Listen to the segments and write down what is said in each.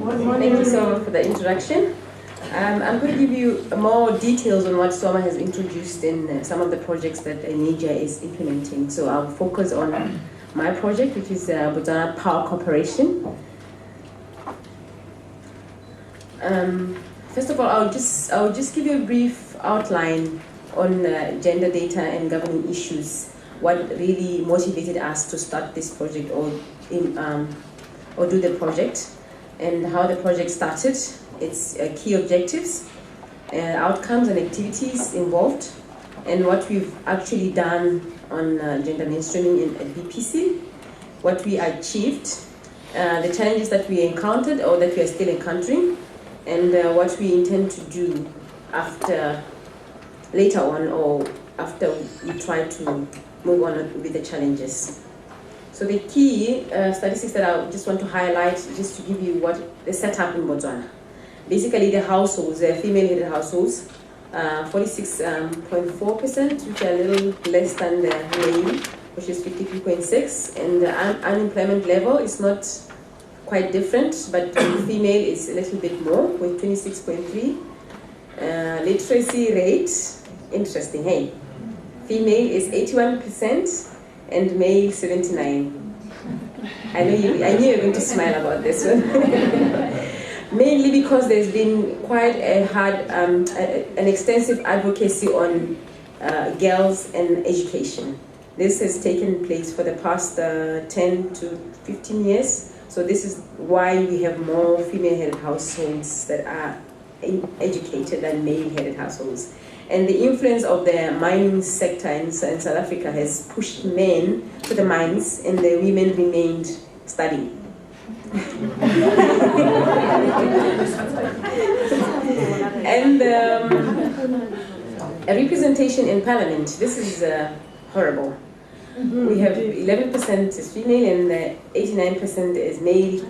Thank you so much for the introduction. I'm going to give you more details on what SOMA has introduced in some of the projects that ENERGIA is implementing. So I'll focus on my project, which is Botswana Power Corporation. First of all, I'll just give you a brief outline on gender data and governing issues. What really motivated us to start this project or do the project, and how the project started, its key objectives, outcomes and activities involved, and what we've actually done on gender mainstreaming at BPC, what we achieved, the challenges that we encountered or that we are still encountering, and what we intend to do later on, or after we try to move on with the challenges. So the key statistics that I just want to highlight, just to give you what the setup in Botswana. Basically, the households, the female-headed households, 46.4%, which are a little less than the male, which is 53.6%, and the unemployment level is not quite different, but the female is a little bit more, with 26.3%. Literacy rate, interesting, hey? Female is 81% and male 79%. I knew you were going to smile about this one. Mainly because there's been quite a hard, an extensive advocacy on girls and education. This has taken place for the past 10 to 15 years. So this is why we have more female-headed households that are educated than male-headed households. And the influence of the mining sector in South Africa has pushed men to the mines, and the women remained studying. And a representation in parliament, this is horrible. We have 11% is female and 89% is male,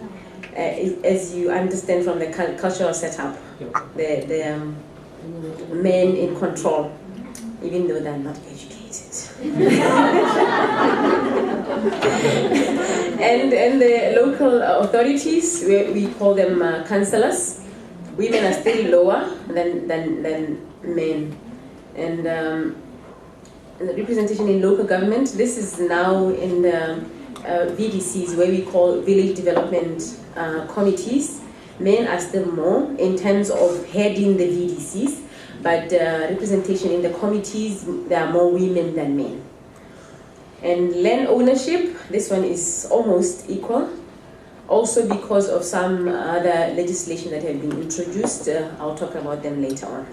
as you understand from the cultural setup. The men in control, even though they're not educated. and the local authorities, we call them councillors. Women are still lower than men. And the representation in local government, this is now in the VDCs, where we call village development committees. Men are still more in terms of heading the VDCs, but representation in the committees, there are more women than men. And land ownership, this one is almost equal, also because of some other legislation that have been introduced. I'll talk about them later on.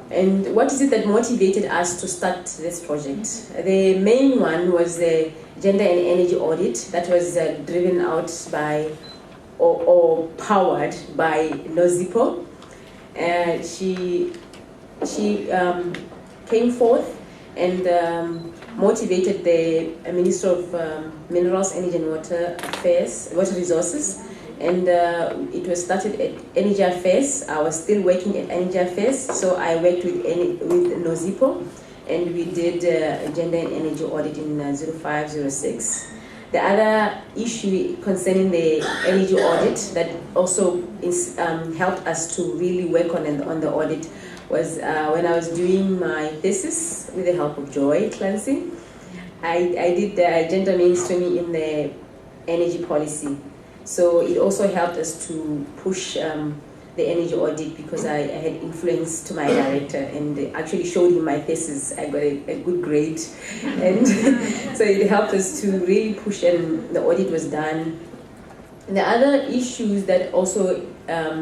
And what is it that motivated us to start this project? The main one was the gender and energy audit that was driven out by or powered by Nozipo. She came forth and motivated the Minister of Minerals, Energy and Water Resources. And it was started at Energy Affairs. I was still working at Energy Affairs, so I worked with Nozipo, and we did gender and energy audit in 0506. The other issue concerning the energy audit that also helped us to really work on the audit was when I was doing my thesis with the help of Joy Clancy. I did gender mainstreaming in the energy policy. So it also helped us to push the energy audit, because I had influence to my director and actually showed him my thesis. I got a good grade. And so it helped us to really push, and the audit was done. And the other issues that also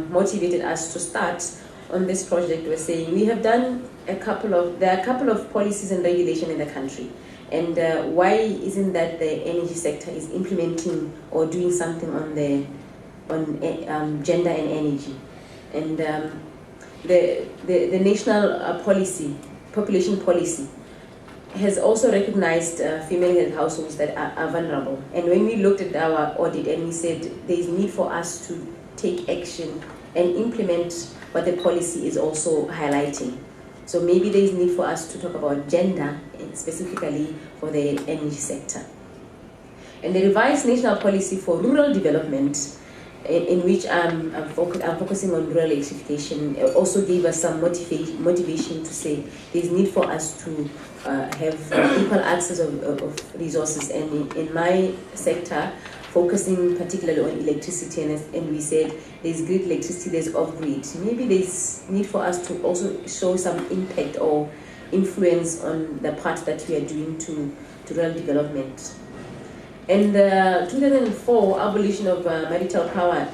motivated us to start on this project was saying we have done there are a couple of policies and regulation in the country. And why isn't that the energy sector is implementing or doing something on gender and energy? And the national population policy, has also recognized female-headed households that are vulnerable. And when we looked at our audit and we said there is need for us to take action and implement what the policy is also highlighting. So maybe there is need for us to talk about gender, and specifically for the energy sector. And the revised national policy for rural development, in which I'm focusing on rural electrification, also gave us some motivation to say there's need for us to have equal access of resources. And in my sector, focusing particularly on electricity, and we said there's grid electricity, there's off-grid. Maybe there's need for us to also show some impact or influence on the part that we are doing to rural development. And the 2004 abolition of marital power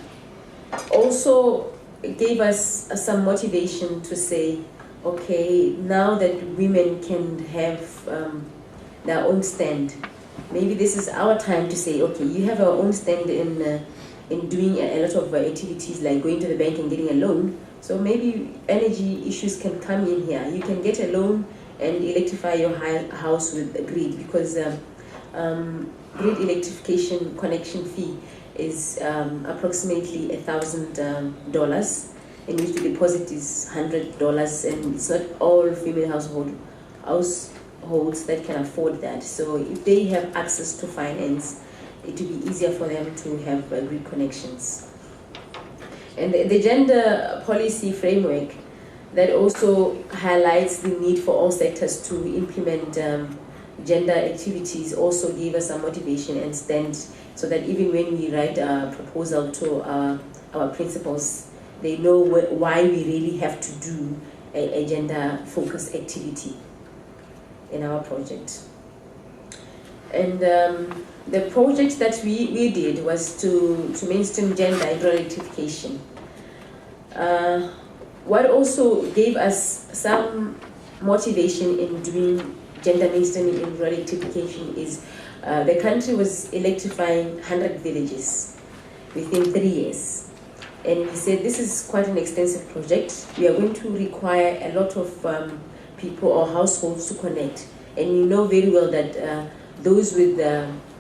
also gave us some motivation to say, okay, now that women can have their own stand, maybe this is our time to say, okay, you have our own stand in doing a lot of activities like going to the bank and getting a loan. So maybe energy issues can come in here. You can get a loan and electrify your house with a grid, because grid electrification connection fee is approximately $1,000, in which the deposit is $100, and it's not all female households that can afford that. So if they have access to finance, it will be easier for them to have grid connections. And the gender policy framework that also highlights the need for all sectors to implement gender activities also gave us some motivation and stand, so that even when we write a proposal to our principals, they know why we really have to do a gender-focused activity in our project. And the project that we did was to mainstream gender in rural electrification. What also gave us some motivation in doing gender mainstreaming in rural electrification is the country was electrifying 100 villages within 3 years. And we said this is quite an extensive project. We are going to require a lot of people or households to connect. And we know very well that those with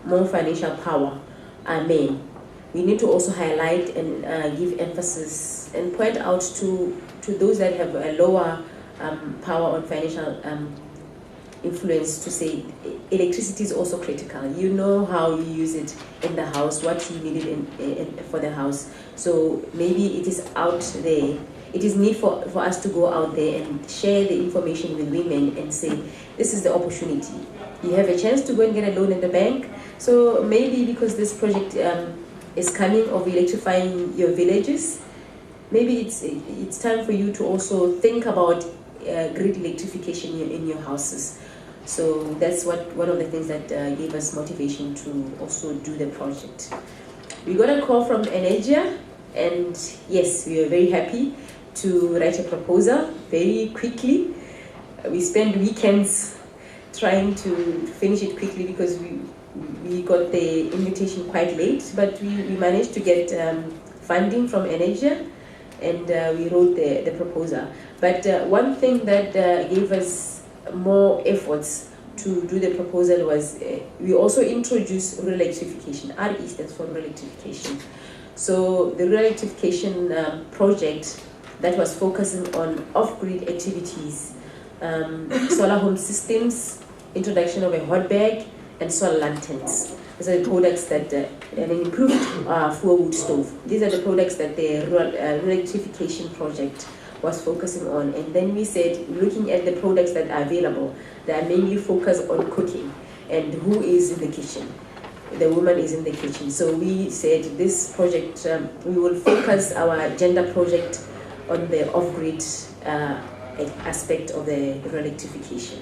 more financial power are men. We need to also highlight and give emphasis and point out to those that have a lower power on financial influence, to say electricity is also critical. You know how you use it in the house, what you need it for the house. So maybe it is out there. It is need for us to go out there and share the information with women and say, this is the opportunity. You have a chance to go and get a loan in the bank. So maybe because this project is coming of electrifying your villages, maybe it's time for you to also think about grid electrification in your houses. So that's one of the things that gave us motivation to also do the project. We got a call from ENERGIA, and yes, we were very happy to write a proposal very quickly. We spent weekends trying to finish it quickly because we got the invitation quite late, but we managed to get funding from ENERGIA, and we wrote the proposal. But one thing that gave us more efforts to do the proposal was we also introduced rural electrification. RE stands for rural electrification. So the rural electrification project that was focusing on off-grid activities, solar home systems, introduction of a hot bag, and solar lanterns. These are the products that, and an improved fuel wood stove. These are the products that the rural electrification project was focusing on. And then we said, looking at the products that are available, they are mainly focused on cooking and who is in the kitchen. The woman is in the kitchen. So we said this project, we will focus our gender project on the off-grid aspect of the rural electrification.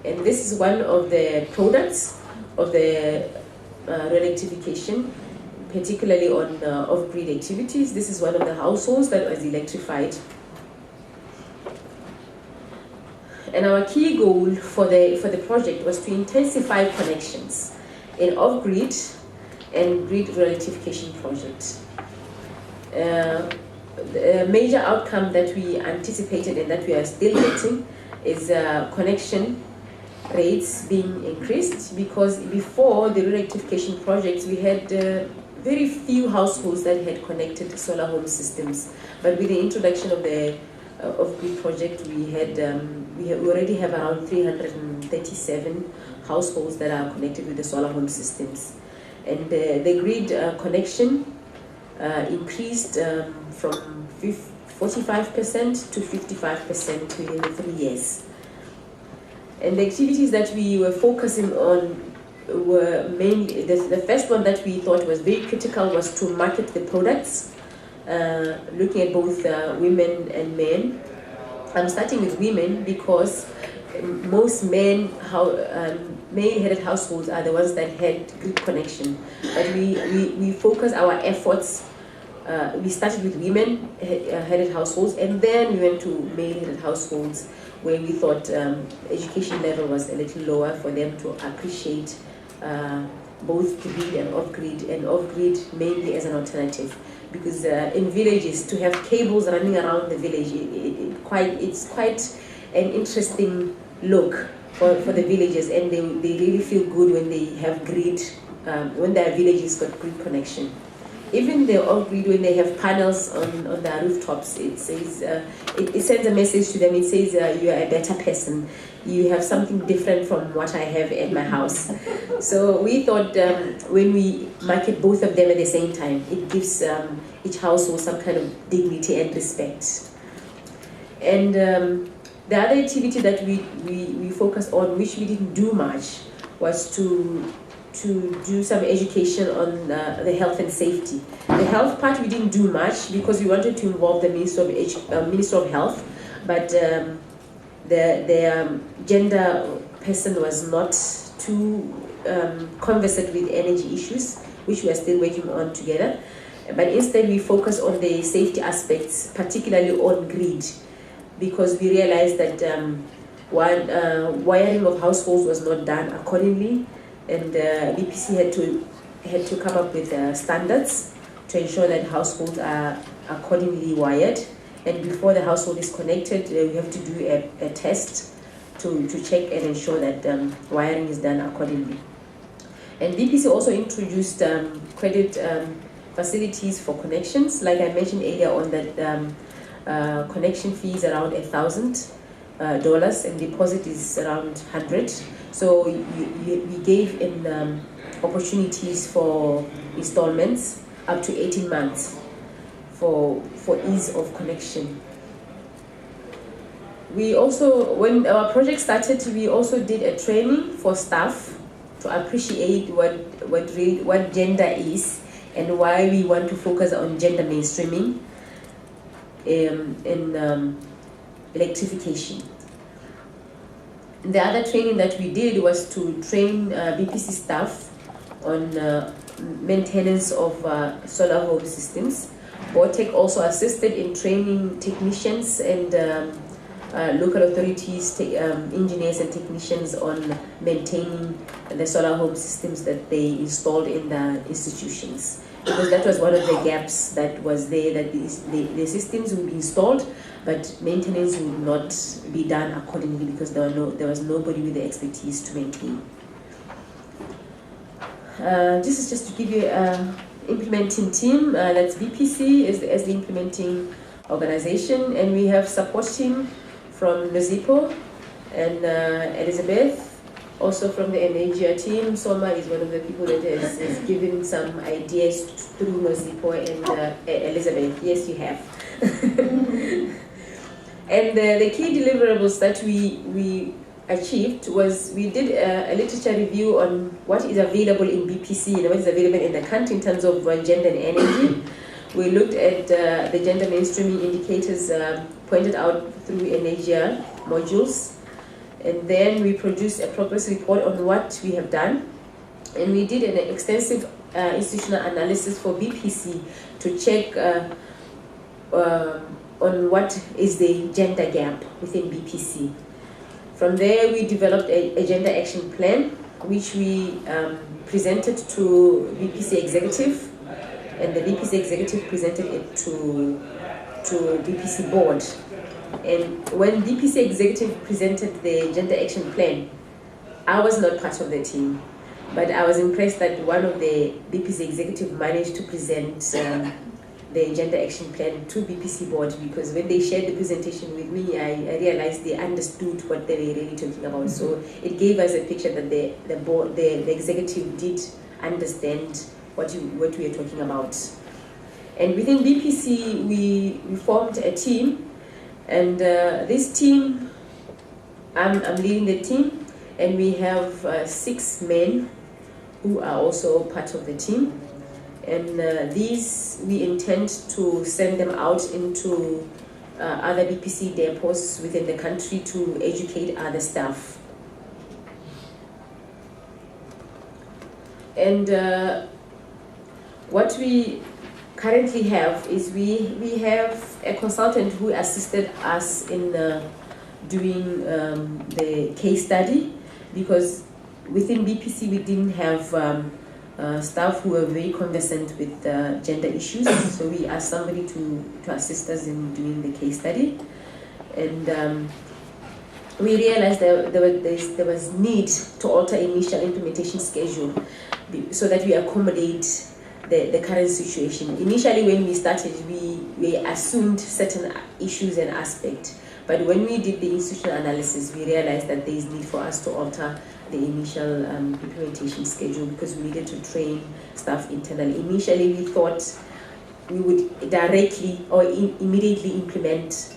And this is one of the products of the rural electrification, particularly on off-grid activities. This is one of the households that was electrified. And our key goal for the project was to intensify connections in off-grid and grid rural electrification project. The major outcome that we anticipated and that we are still getting is connection rates being increased, because before the rural electrification projects we had very few households that had connected solar home systems. But with the introduction of the off-grid project, we already have around 330 137 households that are connected with the solar home systems. And the grid connection increased from 45% to 55% within the 3 years. And the activities that we were focusing on were mainly, the first one that we thought was very critical was to market the products, looking at both women and men. I'm starting with women because most male-headed households are the ones that had grid connection. But we focus our efforts. We started with women-headed households, and then we went to male-headed households, where we thought education level was a little lower for them to appreciate both grid and off-grid mainly as an alternative. Because in villages, to have cables running around the village, it's quite an interesting look for the villagers, and they really feel good when they have grid, when their villages got grid connection. Even the off-grid, when they have panels on their rooftops, it says it sends a message to them. It says you are a better person. You have something different from what I have at my house. So we thought when we market both of them at the same time, it gives each household some kind of dignity and respect. And the other activity that we focused on, which we didn't do much, was to do some education on the health and safety. The health part we didn't do much because we wanted to involve the Minister of Health, but the gender person was not too conversant with energy issues, which we are still working on together. But instead we focus on the safety aspects, particularly on grid, because we realized that wiring of households was not done accordingly. And BPC had to come up with standards to ensure that households are accordingly wired. And before the household is connected, we have to do a test to check and ensure that wiring is done accordingly. And BPC also introduced credit facilities for connections. Like I mentioned earlier on, that connection fee is around $1,000 and deposit is around 100. So we gave in opportunities for installments up to 18 months for ease of connection. We also, when our project started, we also did a training for staff to appreciate what gender is and why we want to focus on gender mainstreaming in electrification. The other training that we did was to train BPC staff on maintenance of solar home systems. BOTEC also assisted in training technicians and local authorities, engineers and technicians on maintaining the solar home systems that they installed in the institutions. Because that was one of the gaps that was there, that the systems would be installed, but maintenance would not be done accordingly because there was nobody with the expertise to maintain. This is just to give you an implementing team. That's BPC as the implementing organization, and we have support team from Nozipo and Elizabeth. Also from the ENERGIA team, Soma is one of the people that has given some ideas through Nozipo and Elizabeth. Yes, you have. And the key deliverables that we achieved was we did a literature review on what is available in BPC and what is available in the country in terms of gender and energy. We looked at the gender mainstreaming indicators pointed out through ENERGIA modules. And then we produced a progress report on what we have done. And we did an extensive institutional analysis for BPC to check on what is the gender gap within BPC. From there, we developed a gender action plan, which we presented to BPC executive, and the BPC executive presented it to BPC board. And when BPC executive presented the gender action plan, I was not part of the team, but I was impressed that one of the BPC executive managed to present the Gender Action Plan to BPC board, because when they shared the presentation with me, I realized they understood what they were really talking about. So it gave us a picture that the board, the executive did understand what we are talking about. And within BPC, we formed a team, and this team, I'm leading the team, and we have 6 men who are also part of the team. And these, we intend to send them out into other BPC depots within the country to educate other staff. And what we currently have is we have a consultant who assisted us in doing the case study, because within BPC we didn't have staff who were very conversant with gender issues, so we asked somebody to assist us in doing the case study. And we realized that there was need to alter initial implementation schedule so that we accommodate the current situation. Initially, when we started, we assumed certain issues and aspects, but when we did the institutional analysis, we realized that there is need for us to alter the initial implementation schedule, because we needed to train staff internally. Initially, we thought we would directly or immediately implement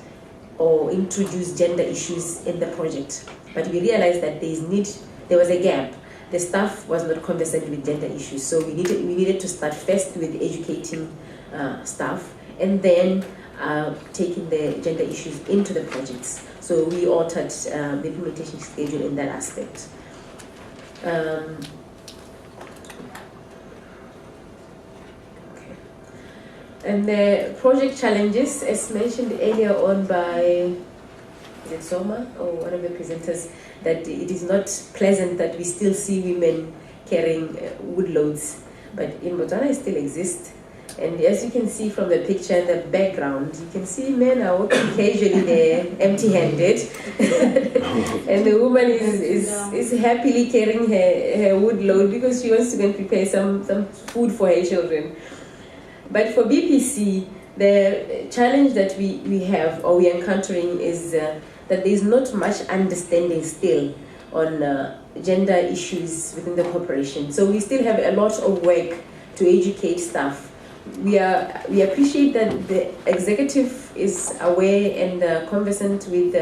or introduce gender issues in the project, but we realized that there was a gap. The staff was not conversant with gender issues, so we needed to start first with educating staff, and then taking the gender issues into the projects. So we altered the implementation schedule in that aspect. Okay. And the project challenges, as mentioned earlier on by, is it Soma or one of the presenters, that it is not pleasant that we still see women carrying wood loads, but in Botswana it still exists. And as you can see from the picture in the background, you can see men are walking casually there, empty-handed, and the woman is happily carrying her wood load because she wants to go and prepare some food for her children. But for BPC, the challenge that we have or we are encountering is that there is not much understanding still on gender issues within the corporation. So we still have a lot of work to educate staff. We appreciate that the executive is aware and conversant with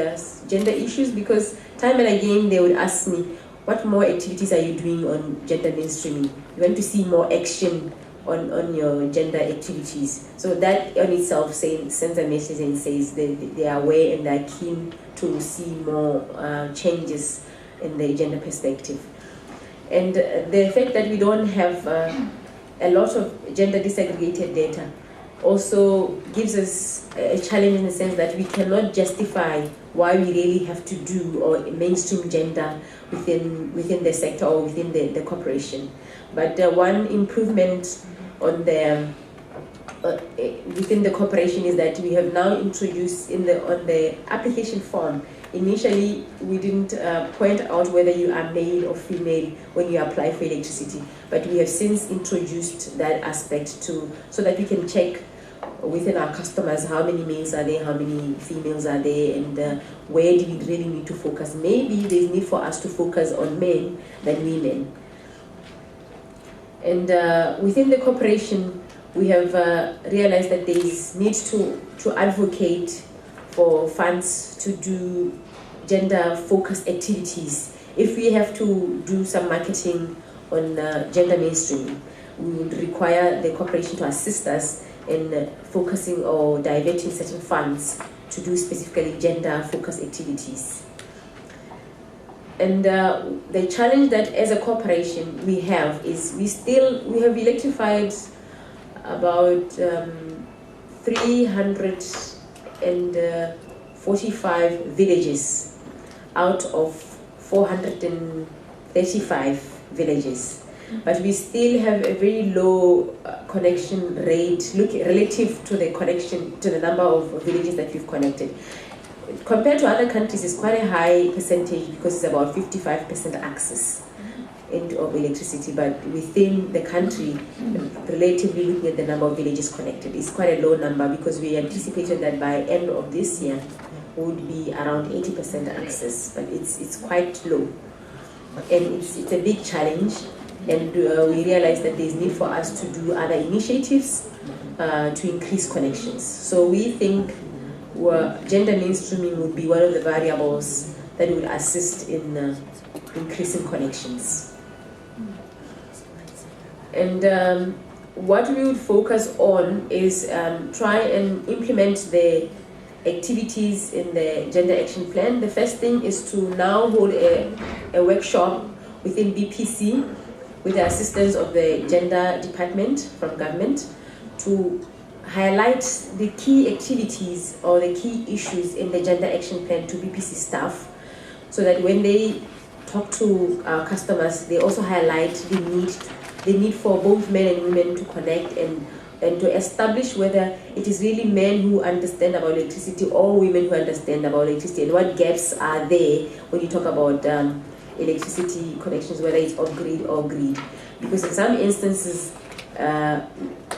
gender issues, because time and again they would ask me, what more activities are you doing on gender mainstreaming? You want to see more action on your gender activities. So that on itself sends a message and says they are aware and are keen to see more changes in the gender perspective. And the fact that we don't have a lot of gender disaggregated data also gives us a challenge in the sense that we cannot justify why we really have to do or mainstream gender within the sector or within the corporation. But one improvement on within the corporation is that we have now introduced on the application form. Initially, we didn't point out whether you are male or female when you apply for electricity, but we have since introduced that aspect so that we can check within our customers how many males are there, how many females are there, and where do we really need to focus. Maybe there's need for us to focus on men than women. And within the corporation, we have realized that there is need to advocate for funds to do gender-focused activities. If we have to do some marketing on gender mainstream, we would require the corporation to assist us in focusing or diverting certain funds to do specifically gender-focused activities. And the challenge that as a corporation we have is we have electrified about 345 villages out of 435 villages. But we still have a very low connection rate relative to the number of villages that we've connected. Compared to other countries, it's quite a high percentage because it's about 55% access of electricity, but within the country, relatively looking at the number of villages connected, it's quite a low number, because we anticipated that by end of this year would be around 80% access, but it's quite low, and it's a big challenge, and we realized that there's need for us to do other initiatives to increase connections. So we think gender mainstreaming would be one of the variables that would assist in increasing connections. And what we would focus on is try and implement the activities in the gender action plan. The first thing is to now hold a workshop within BPC with the assistance of the gender department from government to highlight the key activities or the key issues in the gender action plan to BPC staff, so that when they talk to our customers, they also highlight the need for both men and women to connect and to establish whether it is really men who understand about electricity or women who understand about electricity, and what gaps are there when you talk about electricity connections, whether it's off-grid or grid. Because in some instances,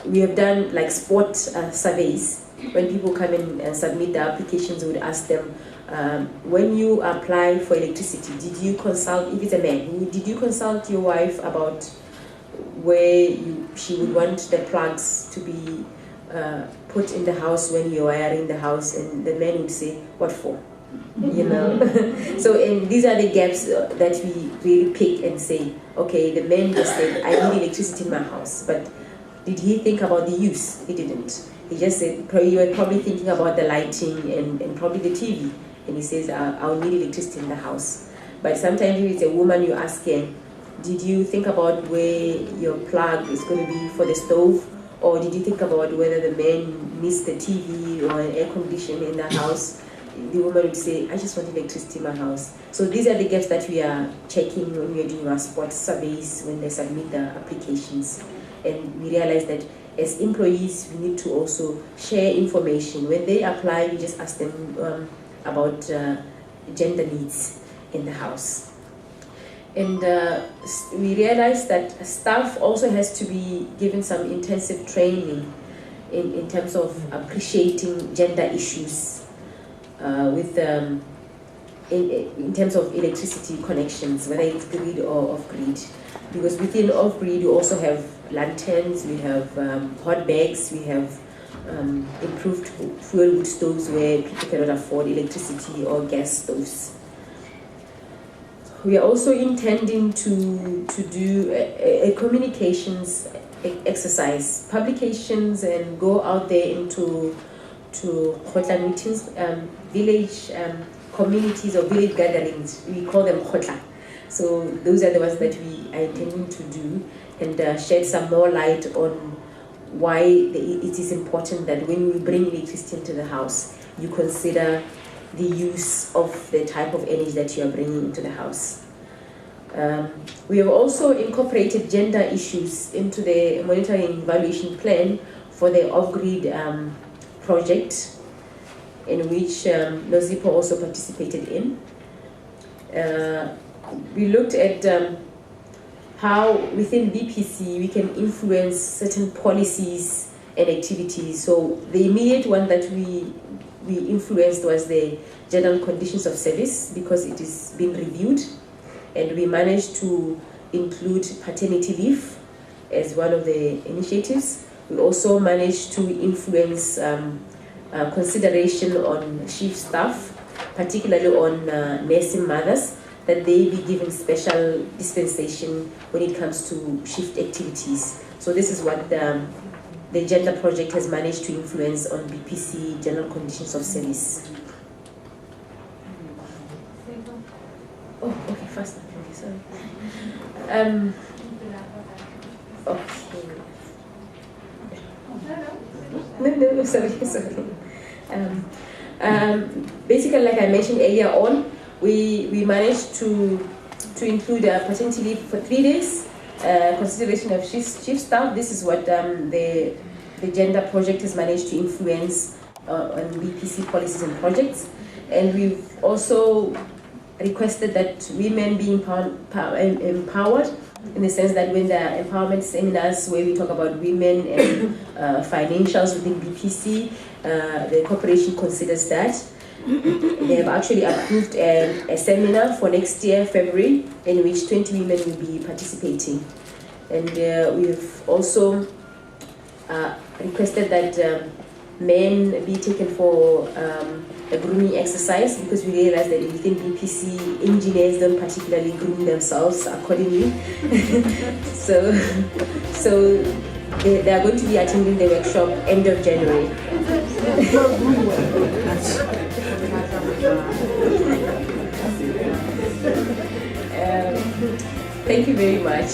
we have done like spot surveys. When people come in and submit their applications, we would ask them, when you apply for electricity, did you consult, if it's a man, did you consult your wife about where she would want the plugs to be put in the house when you're wiring the house? And the man would say, what for? You know. So and these are the gaps that we really pick and say, okay, the man just said, I need electricity in my house, but did he think about the use? He didn't. He just said, you were probably thinking about the lighting and probably the TV, and he says, I'll need electricity in the house. But sometimes if it's a woman, you ask her, did you think about where your plug is going to be for the stove? Or did you think about whether the man needs the TV or an air conditioner in the house? The woman would say, I just want electricity in my house. So these are the gaps that we are checking when we are doing our spot surveys, when they submit their applications. And we realize that as employees, we need to also share information. When they apply, we just ask them about gender needs in the house. And we realize that staff also has to be given some intensive training in terms of appreciating gender issues in terms of electricity connections, whether it's grid or off-grid. Because within off-grid, you also have lanterns, we have hot bags, we have improved fuel wood stoves where people cannot afford electricity, or gas stoves. We are also intending to do a communications exercise, publications, and go out there into khotla meetings, village communities or village gatherings. We call them khotla. So those are the ones that we are intending to do, and shed some more light on why it is important that when we bring electricity into the house, you consider the use of the type of energy that you are bringing into the house. We have also incorporated gender issues into the monitoring and evaluation plan for the off-grid project, in which Nozipo also participated in. We looked at how within BPC we can influence certain policies and activities. So the immediate one that we influenced was the general conditions of service, because it is being reviewed, and we managed to include paternity leave as one of the initiatives. We also managed to influence consideration on chief staff, particularly on nursing mothers, that they be given special dispensation when it comes to shift activities. So this is what the gender project has managed to influence on BPC general conditions of service. Oh, okay, fast. Okay, sorry. Okay. No, sorry. Basically, like I mentioned earlier on, we managed to include paternity leave for 3 days, consideration of chief staff. This is what the gender project has managed to influence on BPC policies and projects. And we've also requested that women be empowered, in the sense that when there are empowerment seminars where we talk about women and financials within BPC, the corporation considers that. They have actually approved a seminar for next year, February, in which 20 women will be participating. And we've also requested that men be taken for a grooming exercise, because we realize that within BPC, engineers don't particularly groom themselves accordingly. so they are going to be attending the workshop end of January. Thank you very much.